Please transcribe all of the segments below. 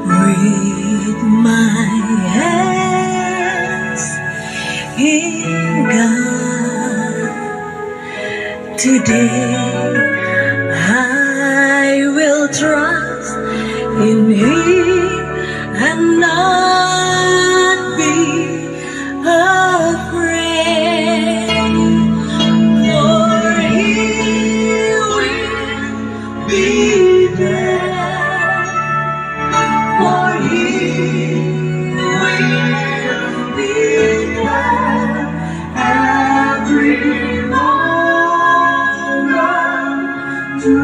with my hands in God. Today I will trust in Him and not be afraid, for He will be there, for He will be there every moment to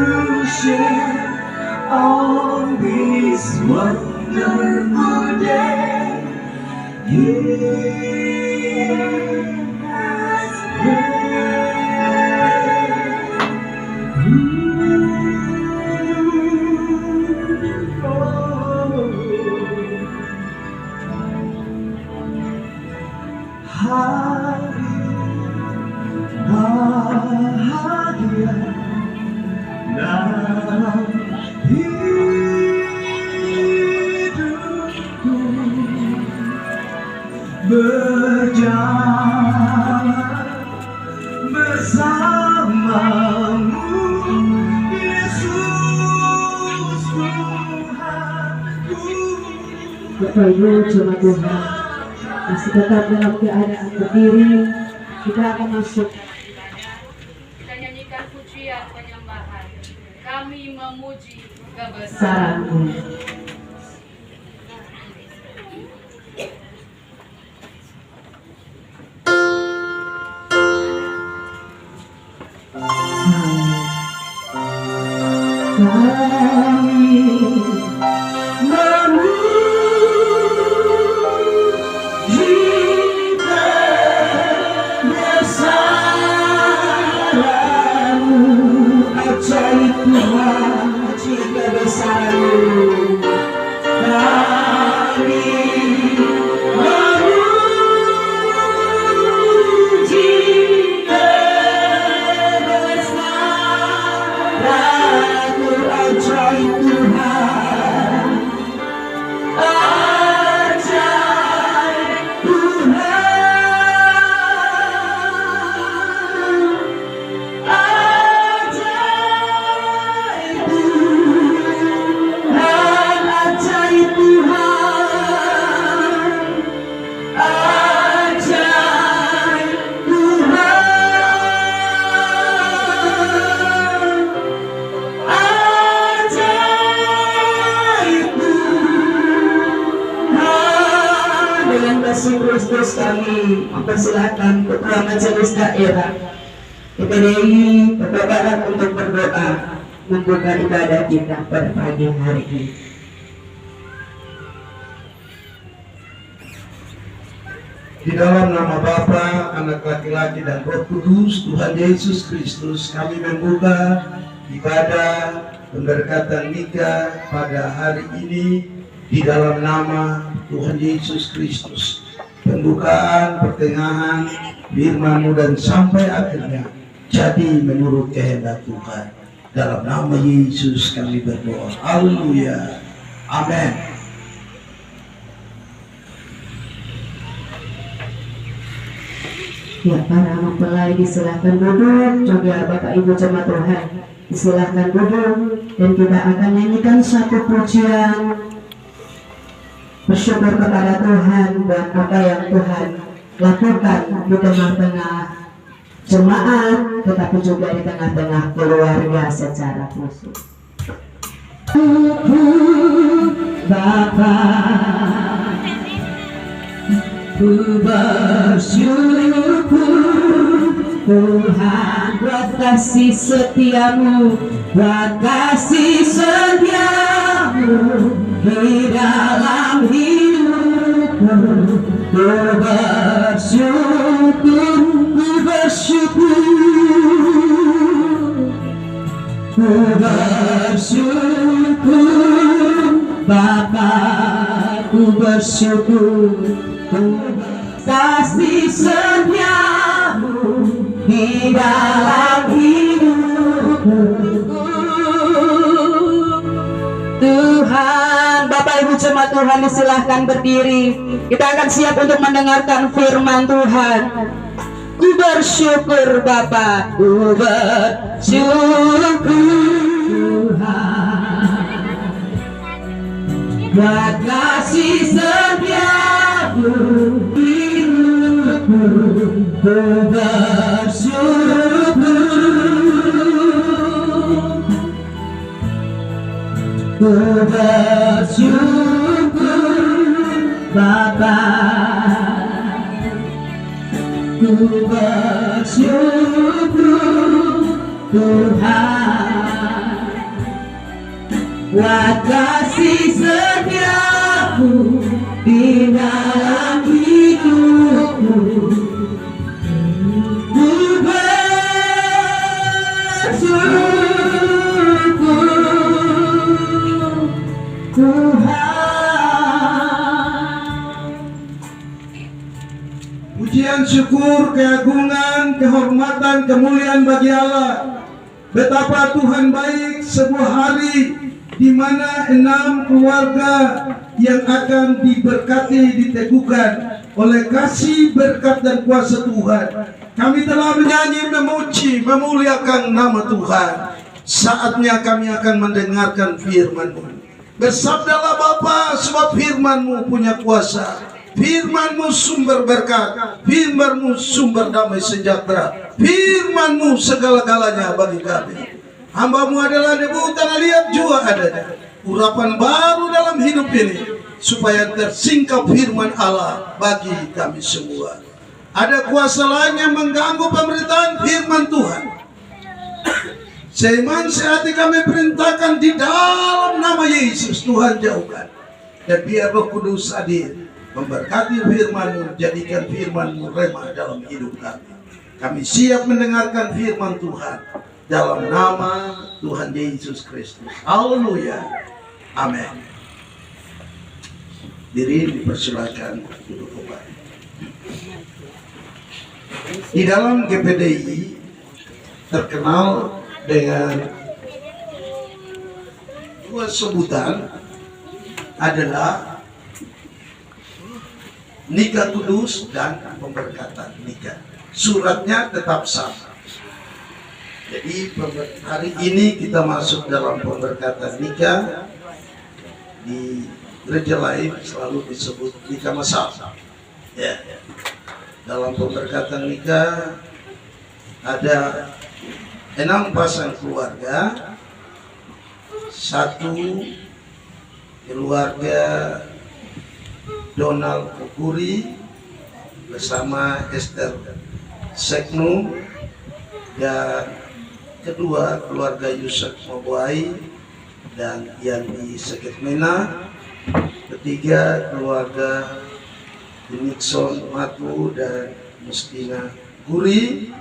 share on this wonderful day. He has bahagia dalam hidupku, berjalan bersamamu, Yesus Tuhanku. Bapak Ibu jemaat Tuhan, masih tetap dalam keadaan berdiri, kita akan masuk. Kita nyanyikan pujian penyembahan. Kami memuji kebesaran-Mu. Kristus kami mempersilahkan Ketua Majelis Daerah DPRI Bapak Barat untuk berdoa membuka ibadah kita pada pagi hari ini. Di dalam nama Bapa, Anak laki-laki dan Roh Kudus, Tuhan Yesus Kristus, kami membuka ibadah pemberkatan nikah pada hari ini di dalam nama Tuhan Yesus Kristus. Pembukaan, pertengahan, firman-Mu dan sampai akhirnya jadi menurut kehendak Tuhan. Dalam nama Yesus kami berdoa. Haleluya. Amin. Ya, para mempelai disilahkan duduk, juga Bapak Ibu jemaat Tuhan disilahkan duduk, dan kita akan nyanyikan satu pujian bersyukur kepada Tuhan buat apa yang Tuhan lakukan di tengah-tengah jemaat, tetapi juga di tengah-tengah keluarga secara khusus. Bapa, ku bersyukur Tuhan buat kasih setiamu, buat kasih setiamu di dalam hidupku. Ku bersyukur, ku bersyukur, ku bersyukur Bapa, ku bersyukur kasih setiamu di dalam hidupku. Tuhan, Bapak Ibu jemaat Tuhan silahkan berdiri. Kita akan siap untuk mendengarkan firman Tuhan. Ku bersyukur Bapa, ku bersyukur Tuhan, buat kasih setiamu hidupku. Ku bersyukur, ku bersyukur Bapa, ku bersyukur Tuhan, buat kasih setiamu di dalam hidupku. Ku bersyukur Tuhan. Pujian, syukur, keagungan, kehormatan, kemuliaan bagi Allah. Betapa Tuhan baik, sebuah hari di mana 6 keluarga yang akan diberkati, diteguhkan oleh kasih, berkat, dan kuasa Tuhan. Kami telah menyanyi, memuji, memuliakan nama Tuhan. Saatnya kami akan mendengarkan firman-Mu. Bersabdalah Bapa, sebab firman-Mu punya kuasa. Firman-Mu sumber berkat, firman-Mu sumber damai sejahtera, firman-Mu segala-galanya bagi kami. Hamba-Mu adalah debu tanah liat jua adanya, urapan baru dalam hidup ini, supaya tersingkap firman Allah bagi kami semua. Ada kuasa lain yang mengganggu pemberitaan firman Tuhan. Seiman sehati kami perintahkan di dalam nama Yesus, Tuhan jauhkan. Dan biar Roh Kudus hadir memberkati firman-Mu, jadikan firman-Mu remah dalam hidup kami. Kami siap mendengarkan firman Tuhan dalam nama Tuhan Yesus Kristus. Haleluya. Amin. Diri dipersilakan duduk kembali. Di dalam GPDI terkenal dengan 2 sebutan adalah nikah kudus dan pemberkatan nikah. Suratnya tetap sama. Jadi hari ini kita masuk dalam pemberkatan nikah. Di gereja lain selalu disebut nikah masal. Ya. Dalam pemberkatan nikah ada 6 pasang keluarga. 1 keluarga Donald Kukuri bersama Esther Seknu, dan kedua keluarga Yusuf Mobuai dan Yani Seketmena, ketiga keluarga Nixon Matu dan Mustina Guri,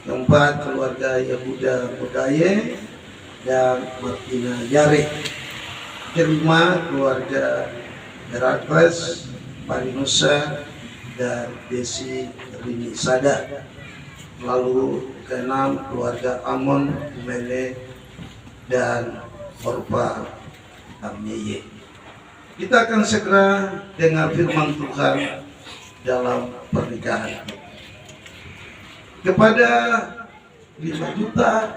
keempat keluarga Yehuda Mudaye dan Martina Yare, kelima keluarga Herakles Parinusa dan Desi Rini Sada, lalu keenam keluarga Amon Mele dan Orpa Amyeye. Kita akan segera dengar firman Tuhan dalam pernikahan. Kepada 5 juta,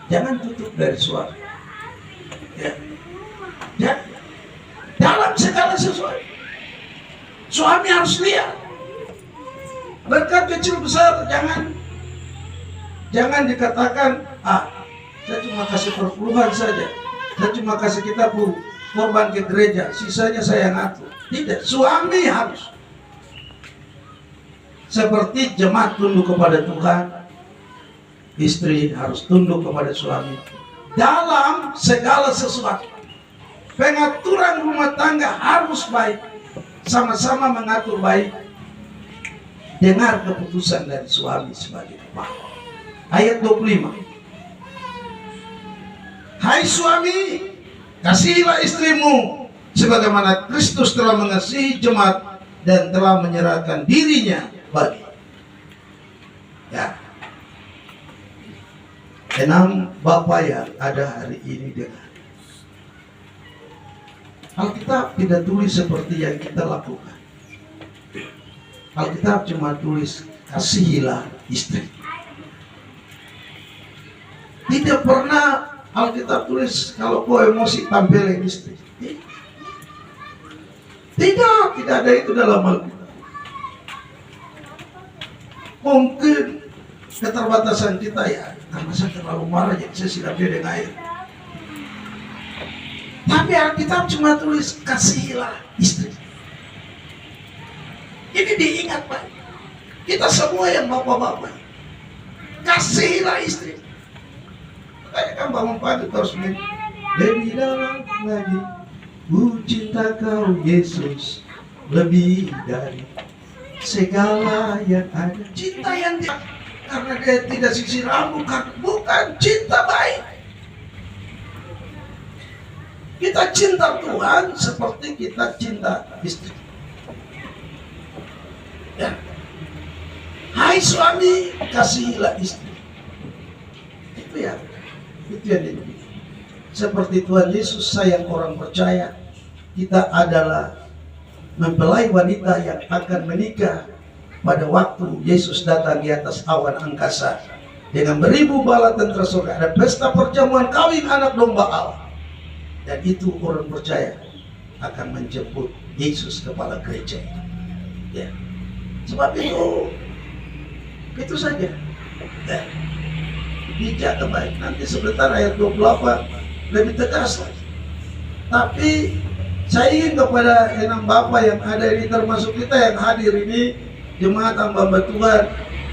jangan tutup dari suami. Ya. Dalam segala sesuatu, suami harus lihat. Berkat kecil besar, jangan dikatakan, saya cuma kasih perpuluhan saja, saya cuma kasih kita korban ke gereja, sisanya saya ngatur. Tidak, suami harus seperti jemaat tunduk kepada Tuhan, istri harus tunduk kepada suami dalam segala sesuatu. Pengaturan rumah tangga harus baik, sama-sama mengatur baik. Dengar keputusan dari suami sebagai bapak. Ayat 25. Hai suami, kasihilah istrimu sebagaimana Kristus telah mengasihi jemaat dan telah menyerahkan dirinya bagi. Ya. 6 bapak yang ada hari ini dengar. Alkitab tidak tulis seperti yang kita lakukan. Alkitab cuma tulis kasihilah istri. Tidak pernah Alkitab tulis kalau kau emosi tampilin istri. Tidak ada itu dalam Alkitab. Mungkin keterbatasan kita ya, karena saya terlalu marah jadi saya siram dia dengan air. Tapi Alkitab cuma tulis kasihilah istri. Ini diingat Pak. Kita semua yang bapak-bapak, kasihilah istri. Makanya kan bangun pagi terus lebih dalam lagi, ku cinta kau Yesus lebih dari segala yang ada. Cinta yang dia, karena dia tidak sisir rambut, bukan cinta baik. Kita cinta Tuhan seperti kita cinta istri. Ya. Hai suami, kasihilah istri. Itu ya, itu yang dia. Seperti Tuhan Yesus sayang orang percaya, kita adalah mempelai wanita yang akan menikah pada waktu Yesus datang di atas awan angkasa dengan beribu bala tentara surga. Ada pesta perjamuan kawin anak domba Allah. Dan itu orang percaya akan menjemput Yesus kepala gereja. Ya. Sebab itu saja. Ya. Dijaga baik. Nanti sebentar ayat 28 lebih tegas lagi. Tapi saya ingin kepada enam bapak yang ada ini, termasuk kita yang hadir ini, jemaat hamba Tuhan,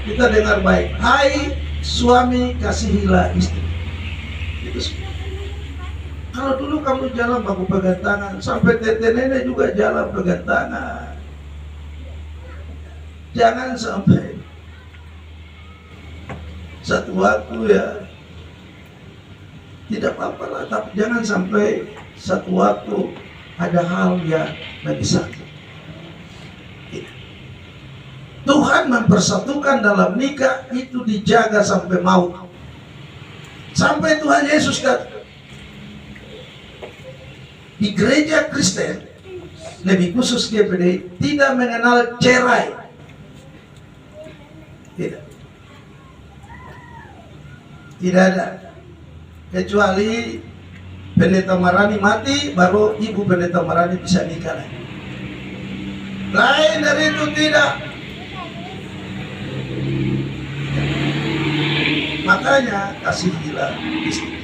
kita dengar baik. Hai suami, kasihilah istri. Itu semua. Kalau dulu kamu jalan baku pegang tangan, sampai tete nenek juga jalan pegang tangan. Jangan sampai satu waktu ya, tidak apa-apa lah, tapi jangan sampai satu waktu ada hal yang memisahkan. Tuhan mempersatukan dalam nikah itu dijaga sampai maut. Sampai Tuhan Yesus datang. Di gereja Kristen, lebih khusus GPD, tidak mengenal cerai. Tidak ada. Kecuali pendeta Marani mati, baru ibu pendeta Marani bisa nikah lagi. Lain dari itu tidak. Makanya kasihilah istri.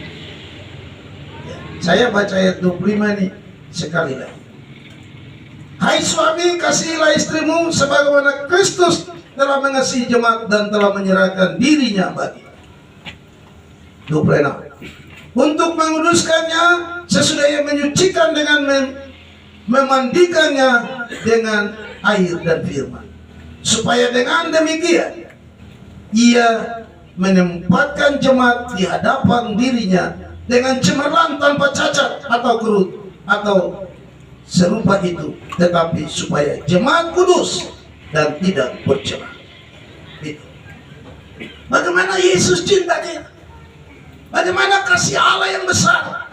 Saya baca ayat 25 nih sekali lagi. Hai suami, kasihilah istrimu sebagaimana Kristus telah mengasihi jemaat dan telah menyerahkan dirinya bagi. 26. Untuk menguduskannya sesudah ia menyucikan dengan memandikannya dengan air dan firman. Supaya dengan demikian ia menempatkan jemaat di hadapan dirinya dengan cemerlang tanpa cacat atau kerut atau serupa itu, tetapi supaya jemaat kudus dan tidak bercela. Itu. Bagaimana Yesus cinta kita? Bagaimana kasih Allah yang besar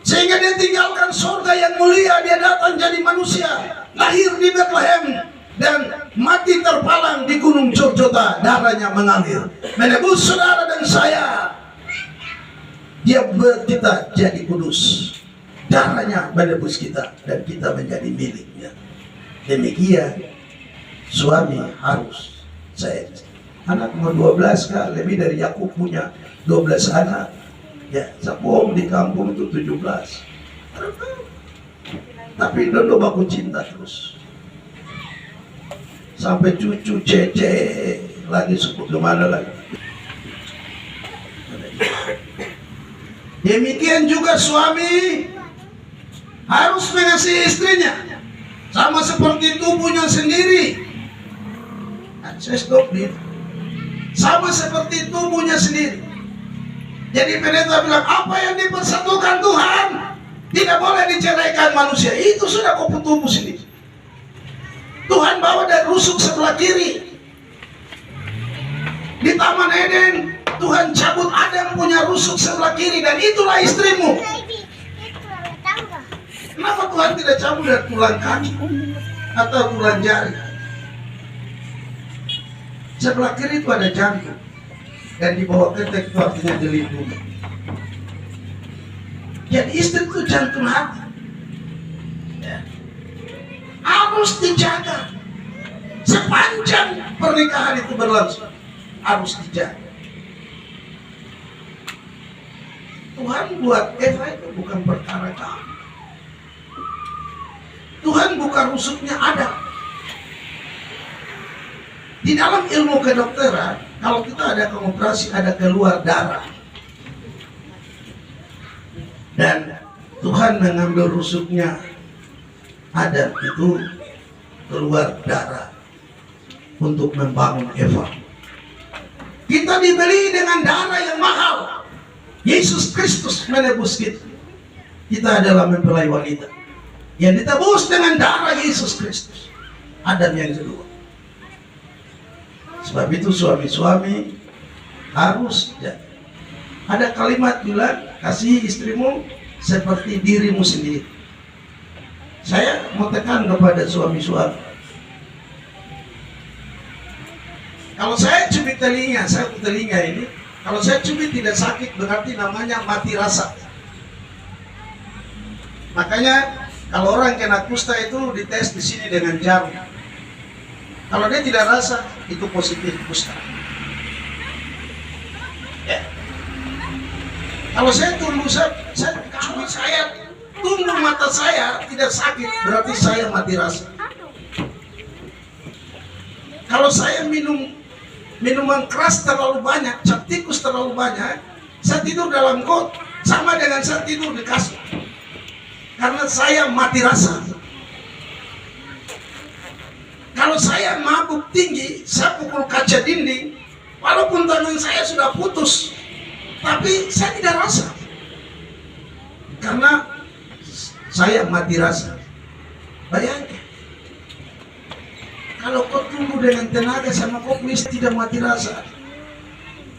sehingga dia tinggalkan surga yang mulia, dia datang jadi manusia, lahir di Bethlehem dan mati terpalang di gunung Jorjota, darahnya mengalir menebus saudara dan saya. Dia buat kita jadi kudus, darahnya menebus kita dan kita menjadi miliknya. Demikian suami harus sayang. Anak mau 12 kah? Lebih dari Yakub punya 12 anak. Ya, Sakom di kampung itu 17. Tapi dodo baku cinta terus. Sampai cucu cece lagi suku kemana lagi. Demikian juga suami harus mengasihi istrinya sama seperti tubuhnya sendiri. Saya stop nih. Sama seperti tubuhnya sendiri. Jadi pendeta bilang apa yang dipersatukan Tuhan tidak boleh diceraikan manusia. Itu sudah kau tubuh sendiri. Tuhan bawa dari rusuk sebelah kiri. Di Taman Eden Tuhan cabut Adam punya rusuk sebelah kiri dan itulah istrimu. Kenapa Tuhan tidak cabut dari tulang kaki atau tulang jari? Sebelah kiri itu ada jantung, dan di bawah ketek itu artinya dilindungi. Jadi istri itu jantung hati, ya. Harus dijaga sepanjang pernikahan itu berlangsung, harus dijaga. Tuhan buat Eva itu bukan perkara kamu. Tuhan bukan rusuknya Adam. Di dalam ilmu kedokteran, kalau kita ada operasi, ada keluar darah. Dan Tuhan mengambil rusuknya Adam itu keluar darah untuk membangun Eva. Kita dibeli dengan darah yang mahal. Yesus Kristus menebus kita. Kita adalah mempelai wanita yang ditebus dengan darah Yesus Kristus. Adam yang kedua. Sebab itu suami-suami harus jaga. Ada kalimat bilang, kasih istrimu seperti dirimu sendiri. Saya mau tekan kepada suami-suami. Kalau saya cubit telinga, ini, kalau saya cubit tidak sakit, berarti namanya mati rasa. Makanya kalau orang kena kusta itu dites di sini dengan jarum. Kalau dia tidak rasa, itu positif kusta. Ya. Kalau saya tunggu, saya tunggu mata saya tidak sakit, berarti saya mati rasa. Kalau saya minuman keras terlalu banyak, cap tikus terlalu banyak, saya tidur dalam got, sama dengan saya tidur di kasur. Karena saya mati rasa. Kalau saya mabuk tinggi, saya pukul kaca dinding, walaupun tangan saya sudah putus, tapi saya tidak rasa. Karena saya mati rasa. Bayangkan, kalau kau tunggu dengan tenaga sama kau tidak mati rasa.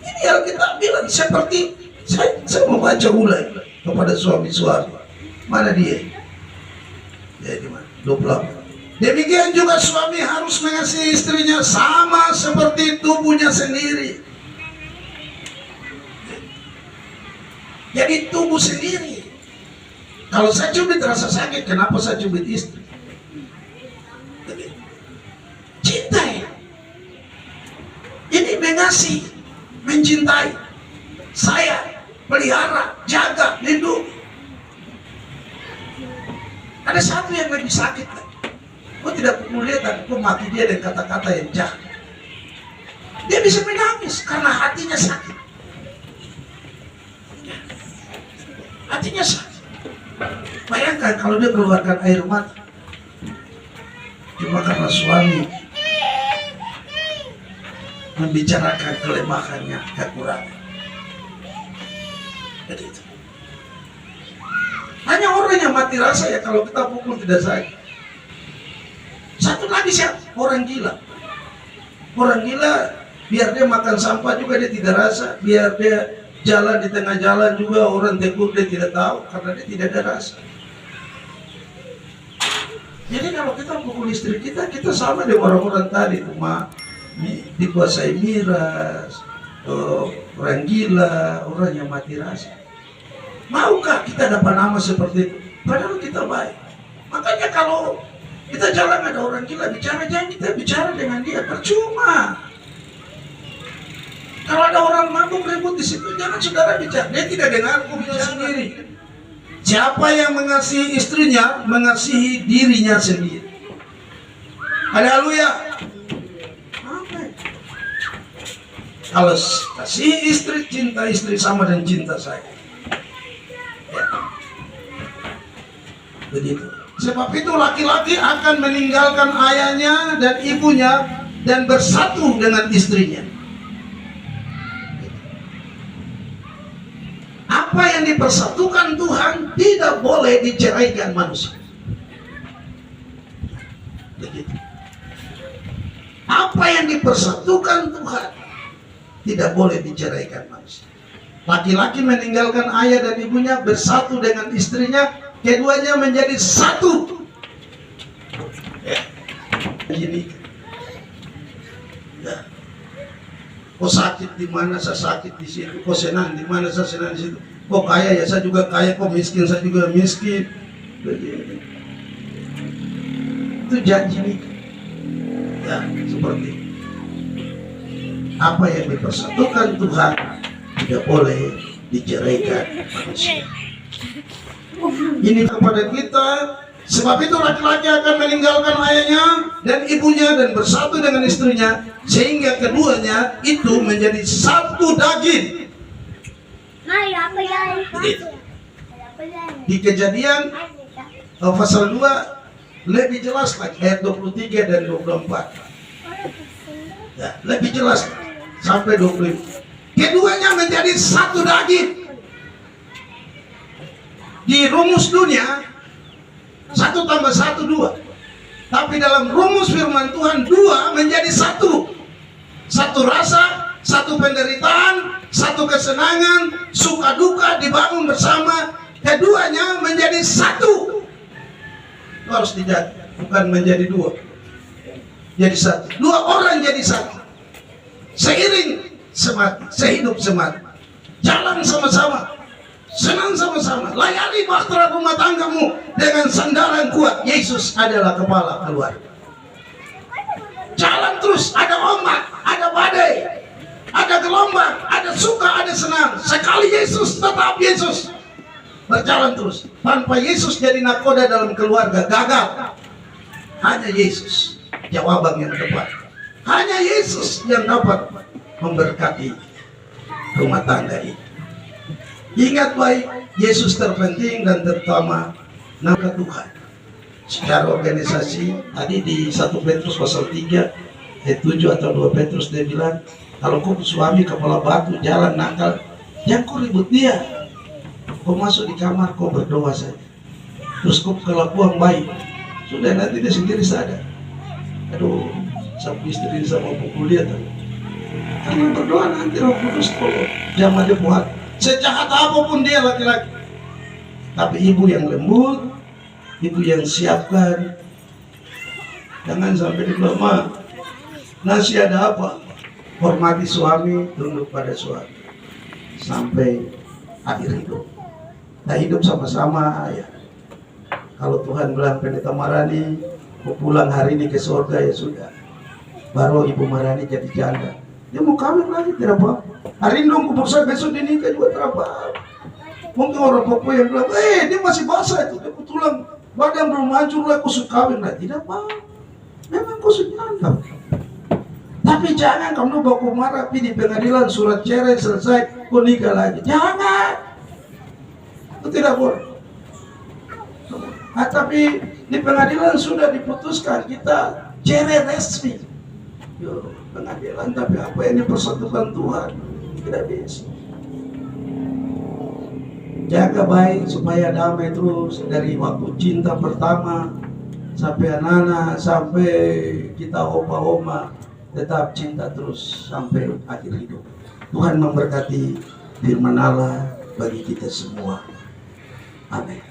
Ini yang kita bilang seperti saya mau baca ulang kepada suami-suami. Mana dia? Ya, di mana? 28. Demikian juga suami harus mengasihi istrinya sama seperti tubuhnya sendiri. Jadi tubuh sendiri. Kalau saya cubit rasa sakit, kenapa saya cubit istri? Cinta ya. Ini mengasihi, mencintai. Saya pelihara, jaga, lindungi. Ada satu yang lebih sakit. Kau tidak perlu lihat, kau mati dia dengan kata-kata yang jahat. Dia bisa menangis karena hatinya sakit. Hatinya sakit. Bayangkan kalau dia keluarkan air mata cuma karena suami membicarakan kelemahannya, kekurangan. Jadi itu. Hanya orang yang mati rasa ya kalau kita pukul tidak sakit. Satu lagi siapa? Orang gila. Orang gila biar dia makan sampah juga dia tidak rasa, biar dia jalan di tengah jalan juga orang tegur dia tidak tahu karena dia tidak ada rasa. Jadi kalau kita pukul istri kita sama dengan orang-orang tadi, cuma dikuasai miras, orang gila, orang yang mati rasa. Maukah kita dapat nama seperti itu? Padahal kita baik. Makanya kalau kita jalan ada orang gila bicara, jangan kita bicara dengan dia, percuma. Kalau ada orang mabuk ribut di situ, jangan saudara bicara. Dia tidak dengar, aku bilang sendiri. Siapa yang mengasihi istrinya, mengasihi dirinya sendiri. Haleluya. Amin. Kalau kasih istri, cinta istri sama dengan cinta saya. Ya. Begitu. Sebab itu laki-laki akan meninggalkan ayahnya dan ibunya dan bersatu dengan istrinya. Apa yang dipersatukan Tuhan tidak boleh diceraikan manusia. Begitu. Apa yang dipersatukan Tuhan tidak boleh diceraikan manusia. Laki-laki meninggalkan ayah dan ibunya bersatu dengan istrinya keduanya menjadi satu. Ini, ya. Kau sakit di mana, saya sakit di situ. Kau senang di mana, saya senang di situ. Kau kaya, ya saya juga kaya. Kau miskin, saya juga miskin. Begini. Itu janji nikah. Ya, seperti itu. Apa yang dipersatukan Tuhan tidak boleh diceraikan manusia. Ini kepada kita. Sebab itu laki-laki akan meninggalkan ayahnya dan ibunya dan bersatu dengan istrinya, sehingga keduanya itu menjadi satu daging. Di Kejadian pasal 2 lebih jelas lagi, ayat 23 dan 24. Ya, lebih jelas sampai 25. Keduanya menjadi satu daging. Di rumus dunia 1 tambah 1 2. Tapi dalam rumus firman Tuhan 2 menjadi satu. Satu rasa, satu penderitaan, satu kesenangan, suka duka dibangun bersama. Keduanya menjadi satu. Itu harus dijaga, bukan menjadi dua. Jadi satu. Dua orang jadi satu. Seiring semati, sehidup semati. Jalan sama-sama. Senang sama-sama, layani bahtera rumah tanggamu dengan sandaran kuat. Yesus adalah kepala keluarga. Jalan terus, ada ombak, ada badai, ada gelombang, ada suka, ada senang. Sekali Yesus, tetap Yesus. Berjalan terus. Tanpa Yesus jadi nakoda dalam keluarga, gagal. Hanya Yesus jawaban yang tepat. Hanya Yesus yang dapat memberkati rumah tangga ini. Ingat baik, Yesus terpenting dan terutama nama Tuhan. Secara organisasi, tadi di 1 Petrus pasal 3 ayat 7 atau 2 Petrus dia bilang, kalau kau suami kepala batu, jalan nakal, jangan kau ribut dia. Kau masuk di kamar, kau berdoa saja. Terus kau kelakuan baik. Sudah, nanti dia sendiri sadar. Aduh, sama istri sama pukul dia. Karena berdoa nanti Roh Kudus tolong. Jangan dia buat. Sejahat apapun dia laki-laki, tapi ibu yang lembut, ibu yang siapkan. Jangan sampai dibilang, "Ma, nasi ada apa?" Hormati suami, tunduk pada suami sampai akhir hidup. Nah, hidup sama-sama ya. Kalau Tuhan bilang Pendeta Marani mau pulang hari ini ke surga, ya sudah. Baru Ibu Marani jadi janda. Dia mau kawin lagi, tidak apa-apa. Hari ini dong kubur besok dinikah juga tidak apa-apa. Mungkin orang Papua yang bilang, dia masih basah itu, kebetulan badan belum hancur lah, kusut kawin lah. Tidak apa-apa. Memang kusut nyantap. Tapi jangan kamu baku marah di pengadilan surat cerai selesai, kau nikah lagi. Jangan. Itu tidak boleh. Tapi di pengadilan sudah diputuskan kita cerai resmi. Yo, pengadilan, tapi apa yang dipersatukan Tuhan tidak bisa. Jaga baik supaya damai terus dari waktu cinta pertama sampai anak-anak, sampai kita oma-oma, tetap cinta terus sampai akhir hidup. Tuhan memberkati firman Allah bagi kita semua. Amin.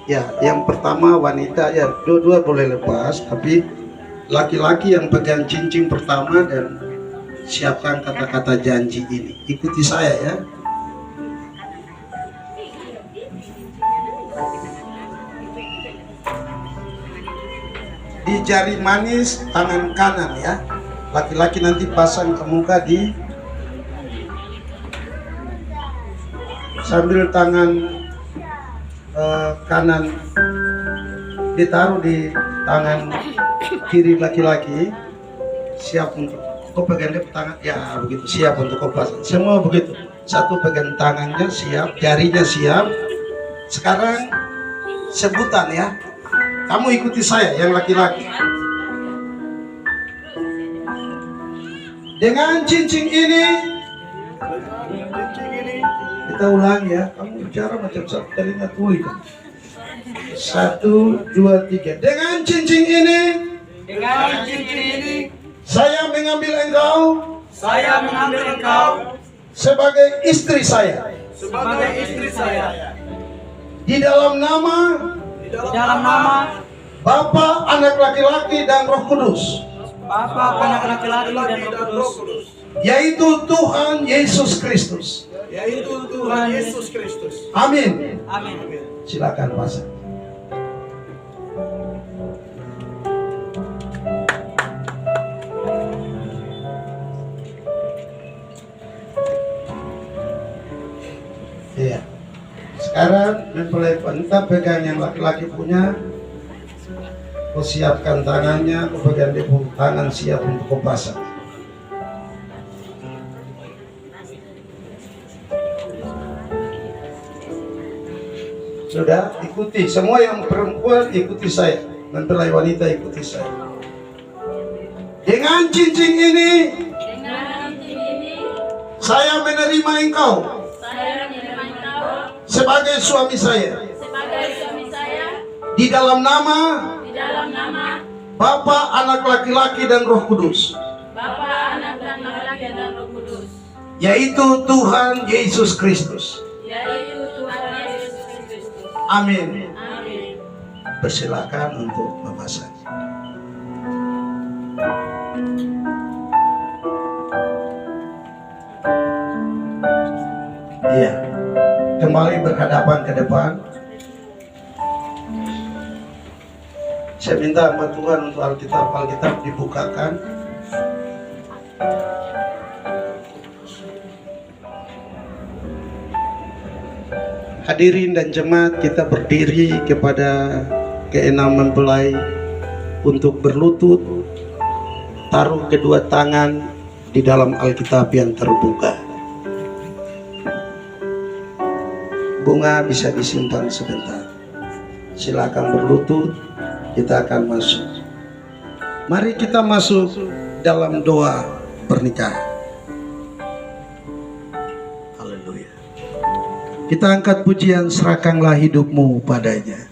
Ya, yang pertama wanita, ya dua-dua boleh lepas, tapi laki-laki yang pegang cincin pertama dan siapkan kata-kata janji ini. Ikuti saya ya. Di jari manis tangan kanan ya. Laki-laki nanti pasang ke muka di sambil tangan kanan ditaruh di tangan kiri laki-laki, siap untuk kau pegang tangan, ya begitu, siap untuk kau pasang. Semua begitu, satu pegang tangannya siap, jarinya siap. Sekarang sebutan ya, kamu ikuti saya yang laki-laki. Dengan cincin ini, kita ulang ya, kamu bicara macam satu telinga tuli kan. 1, 2, 3. Dengan cincin ini, Dengan cincin ini, saya mengambil engkau saya mengambil engkau sebagai istri saya. sebagai istri saya. Di dalam nama Di dalam nama Bapa, Anak laki-laki dan Roh Kudus, Bapa, Anak laki-laki dan Roh Kudus, yaitu Tuhan Yesus Kristus. yaitu Tuhan Yesus Kristus. Amin. Amin. Silakan pasang. Iya. Sekarang mempelai wanita pegang yang laki-laki punya. Kau siapkan tangannya, kau bagian dia pun tangan siap untuk kau pasang. Sudah, ikuti. Semua yang perempuan ikuti saya. Mempelai wanita ikuti saya. Dengan cincin ini, saya menerima engkau sebagai suami saya. Di dalam nama Bapa, Anak laki-laki dan Roh Kudus, yaitu Tuhan Yesus Kristus. Amin. Persilakan untuk memasang. Iya. Kembali berhadapan ke depan. Saya minta sama Tuhan untuk Alkitab dibukakan. Hadirin dan jemaat, kita berdiri kepada keenam mempelai untuk berlutut, taruh kedua tangan di dalam Alkitab yang terbuka. Bunga bisa disimpan sebentar. Silakan berlutut, kita akan masuk. Mari kita masuk dalam doa pernikahan. Haleluya. Kita angkat pujian, serahkanlah hidupmu padanya.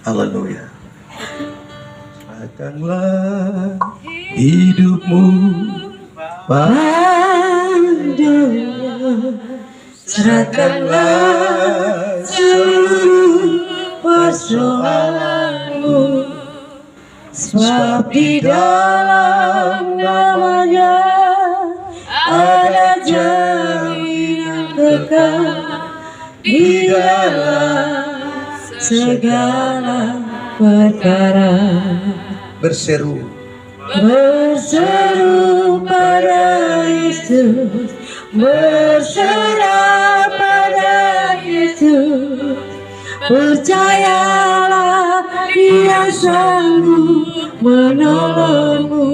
Haleluya. Serahkanlah hidupmu padanya. Serahkanlah seluruh persoalanmu, sebab di dalam namanya ada jaminan kekal. Di dalam segala perkara berseru pada Yesus, berserah pada Yesus. Percayalah, Dia sanggup menolongmu.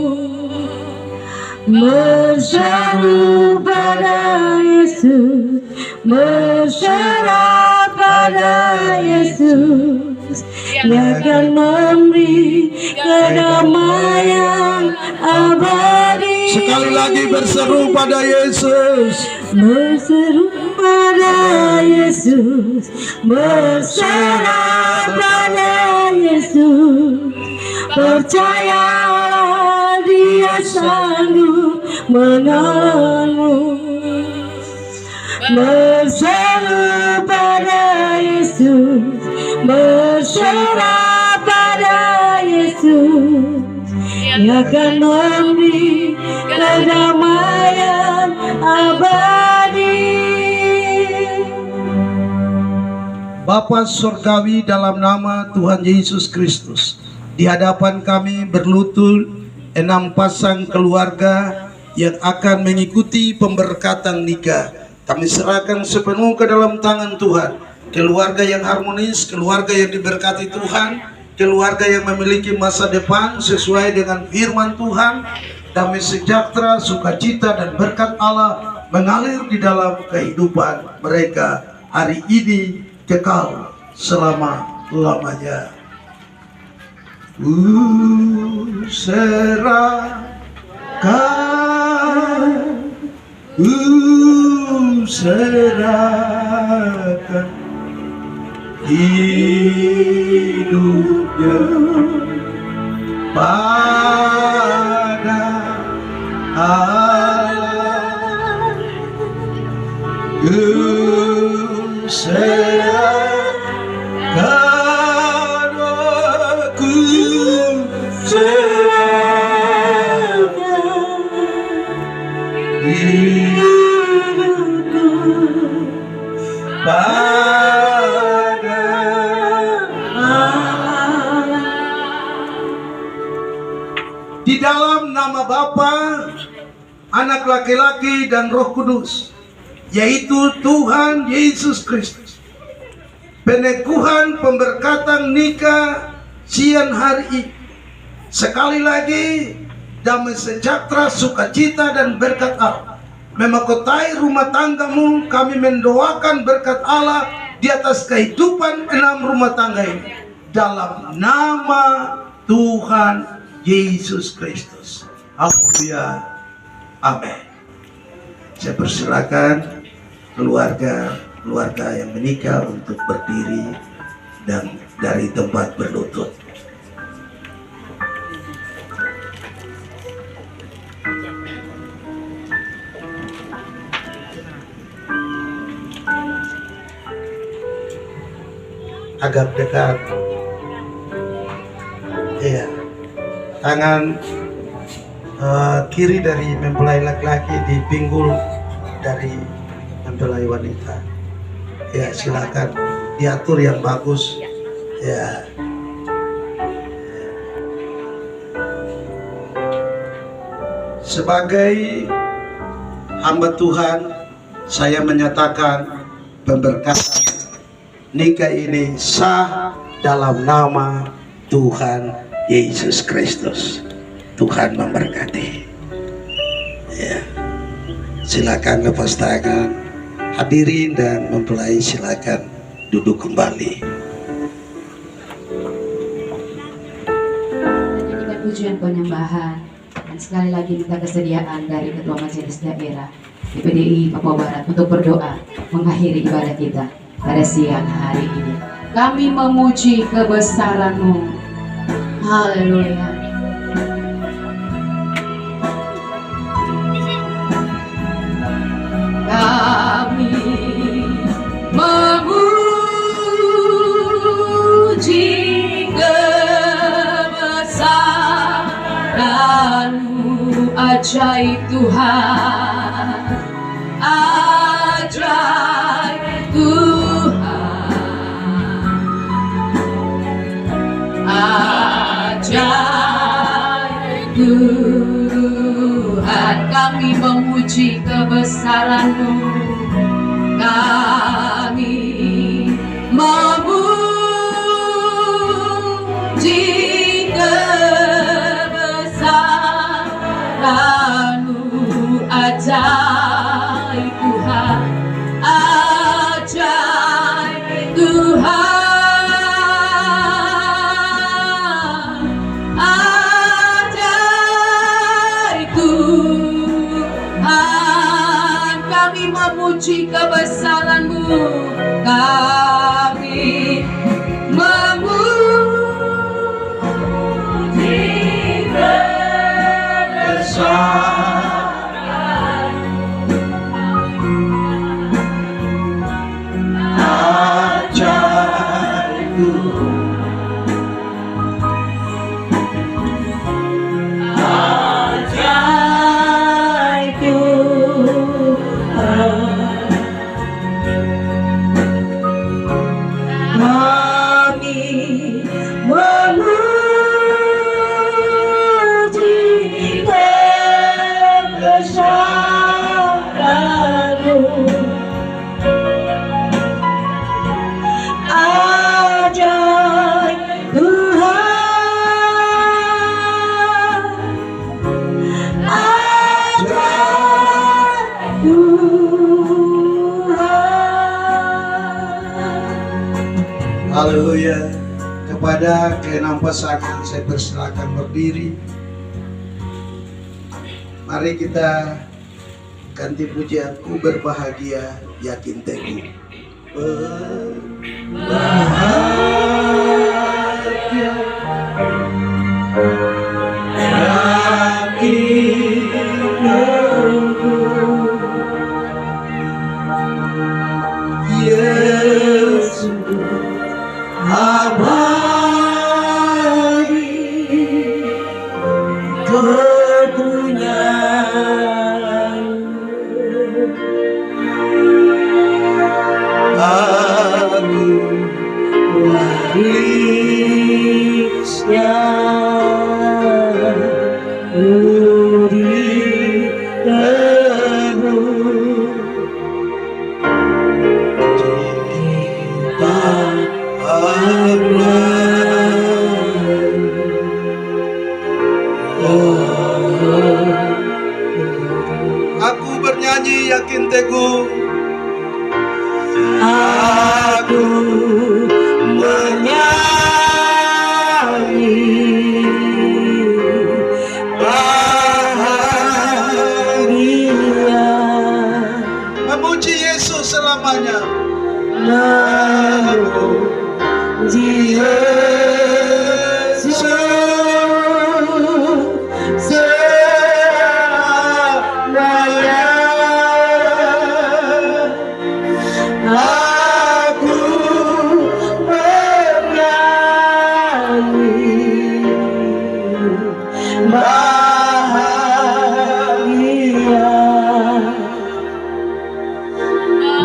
Berseru pada Yesus, berserah pada Yesus. Dia akan memberi kedamaian abadi. Sekali lagi berseru pada Yesus, berseru pada Yesus, berserah pada Yesus. Percayalah, Dia sanggup menolongmu. Berseru pada Yesus, berserah pada Yesus. Dia akan memberi kedamaian abadi. Bapa Surgawi, dalam nama Tuhan Yesus Kristus, di hadapan kami berlutut 6 pasang keluarga yang akan mengikuti pemberkatan nikah. Kami serahkan sepenuh ke dalam tangan Tuhan. Keluarga yang harmonis, keluarga yang diberkati Tuhan, keluarga yang memiliki masa depan sesuai dengan firman Tuhan. Damai sejahtera, sukacita dan berkat Allah mengalir di dalam kehidupan mereka hari ini kekal selama-lamanya. Serahkan hidupnya pada Allah. serahkan aku, serahkan hidupku pada Allah. Di dalam nama Bapa, Anak laki-laki dan Roh Kudus, yaitu Tuhan Yesus Kristus, penekuhan pemberkatan nikah siang hari ini. Sekali lagi, damai sejahtera, sukacita dan berkat Allah memahkotai rumah tanggamu. Kami mendoakan berkat Allah di atas kehidupan 6 rumah tangga ini, dalam nama Tuhan Yesus Kristus. Haleluya. Amin. Saya persilakan keluarga yang menikah untuk berdiri dan dari tempat berlutut. Agak dekat. Iya. Tangan kiri dari mempelai laki-laki di pinggul dari mempelai wanita. Ya, silakan diatur yang bagus. Ya. Sebagai hamba Tuhan, saya menyatakan pemberkatan nikah ini sah dalam nama Tuhan Yesus Kristus. Tuhan memberkati. Ya. Silakan lepas tangan. Hadirin dan mempelai silakan duduk kembali. Menyanyikan pujian penyembahan dan sekali lagi minta kesediaan dari Ketua Majelis Daerah di PDI Papua Barat untuk berdoa mengakhiri ibadah kita pada siang hari ini. Kami memuji kebesaran-Mu. Haleluya. Kami memuji kebesaran-Mu, ajaib Tuhan, ajaib Tuhan, ajaib Tuhan. Kami memuji kebesaran-Mu, kami memuji kebesaran-Mu, ajaib Tuhan, ajaib Tuhan, ajaib Tuhan. Kami memuji kebesaran-Mu, kami memuji Haleluya. Kepada keenam pasangan saya persilakan berdiri. Mari kita ganti pujian, ku berbahagia yakin teguh. Berbahagia yakin teguh. Yeah. abadi kepunyaan. Aku warisnya berikanmu cinta Allah. Aku bernyanyi yakin teguh. Aku menyanyi bahagia Memuji Yesus selamanya. memuji Yesus selamanya. Aku menyanyi bahagia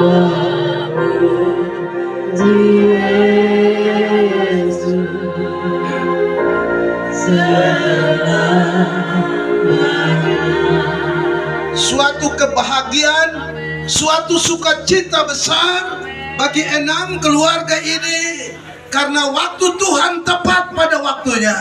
memuji Yesus selamanya. Suatu kebahagiaan, suatu sukacita besar bagi 6 keluarga ini karena waktu Tuhan tepat pada waktunya.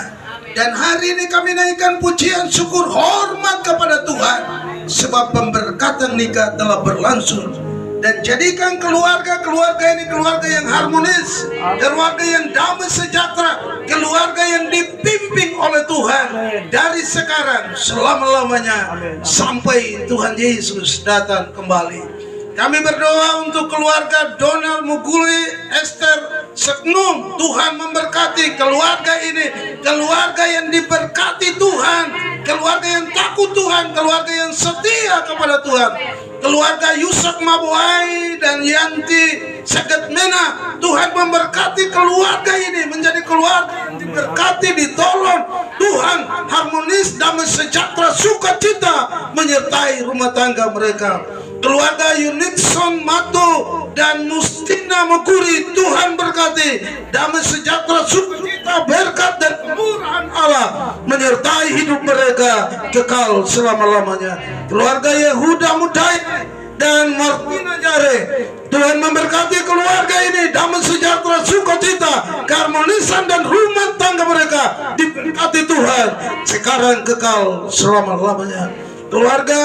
Dan hari ini kami naikkan pujian syukur hormat kepada Tuhan sebab pemberkatan nikah telah berlangsung. Dan jadikan keluarga-keluarga ini keluarga yang harmonis, keluarga yang damai sejahtera, keluarga yang dipimpin oleh Tuhan dari sekarang selama-lamanya sampai Tuhan Yesus datang kembali. Kami berdoa untuk keluarga Donald Muguli, Esther Seknum. Tuhan memberkati keluarga ini, keluarga yang diberkati Tuhan, keluarga yang takut Tuhan, keluarga yang setia kepada Tuhan. Keluarga Yusuf Mabuai dan Yanti Segetmena, Tuhan memberkati keluarga ini menjadi keluarga yang diberkati, ditolong Tuhan, harmonis, damai sejahtera, sukacita menyertai rumah tangga mereka. Keluarga Unitson Mato dan Mustina Mekuri, Tuhan berkati, damai sejahtera, sukacita, berkat dan kemurahan Allah menyertai hidup mereka kekal selama-lamanya. Keluarga Yehuda Mudai dan Martina Jare, Tuhan memberkati keluarga ini, damai sejahtera, sukacita, keharmonisan dan rumah tangga mereka diberkati Tuhan sekarang kekal selama-lamanya. Keluarga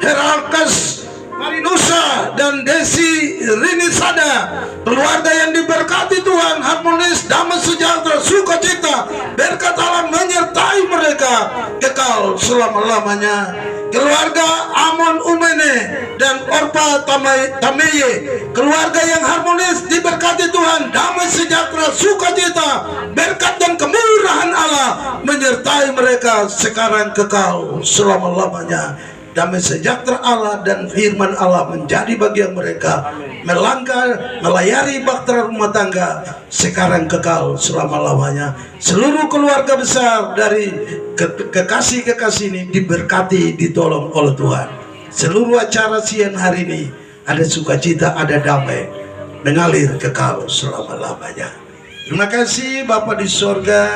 Heralkas Marinusa dan Desi Rinisada, keluarga yang diberkati Tuhan, harmonis, damai sejahtera, sukacita, berkat Allah menyertai mereka kekal selama-lamanya. Keluarga Amon Umene dan Orpa Tameye, keluarga yang harmonis, diberkati Tuhan, damai sejahtera, sukacita, berkat dan kemurahan Allah menyertai mereka sekarang kekal selama-lamanya. Damai sejahtera Allah dan firman Allah menjadi bagian mereka, melangkah melayari bahtera rumah tangga sekarang kekal selama-lamanya. Seluruh keluarga besar dari kekasih-kekasih ini diberkati, ditolong oleh Tuhan. Seluruh acara siang hari ini ada sukacita, ada damai mengalir kekal selama-lamanya. Terima kasih Bapa di sorga.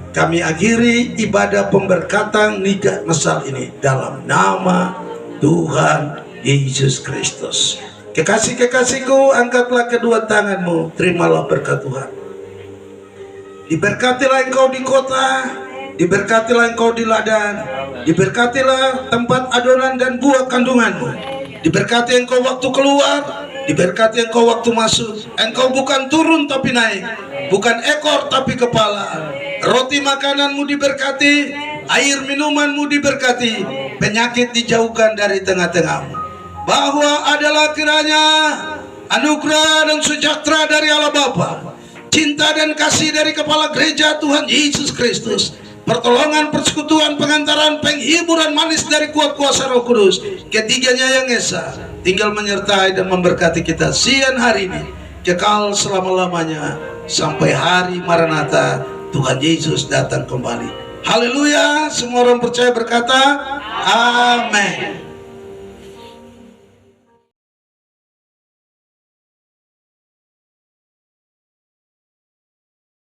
Kami akhiri ibadah pemberkatan nikah masal ini dalam nama Tuhan Yesus Kristus. Kekasih-kekasihku, angkatlah kedua tanganmu, terimalah berkat Tuhan. Diberkatilah engkau di kota, diberkatilah engkau di ladang, diberkatilah tempat adonan dan buah kandunganmu. Diberkati engkau waktu keluar, diberkati engkau waktu masuk. Engkau bukan turun tapi naik, bukan ekor tapi kepala. Roti makananmu diberkati, air minumanmu diberkati, penyakit dijauhkan dari tengah-tengahmu. Bahwa adalah kiranya anugerah dan sejahtera dari Allah Bapa, cinta dan kasih dari Kepala Gereja Tuhan Yesus Kristus, pertolongan, persekutuan, pengantaran, penghiburan manis dari kuat kuasa Roh Kudus, ketiganya yang esa tinggal menyertai dan memberkati kita siang hari ini. kekal selama-lamanya sampai hari Maranatha Tuhan Yesus datang kembali. Haleluya, semua orang percaya berkata amin.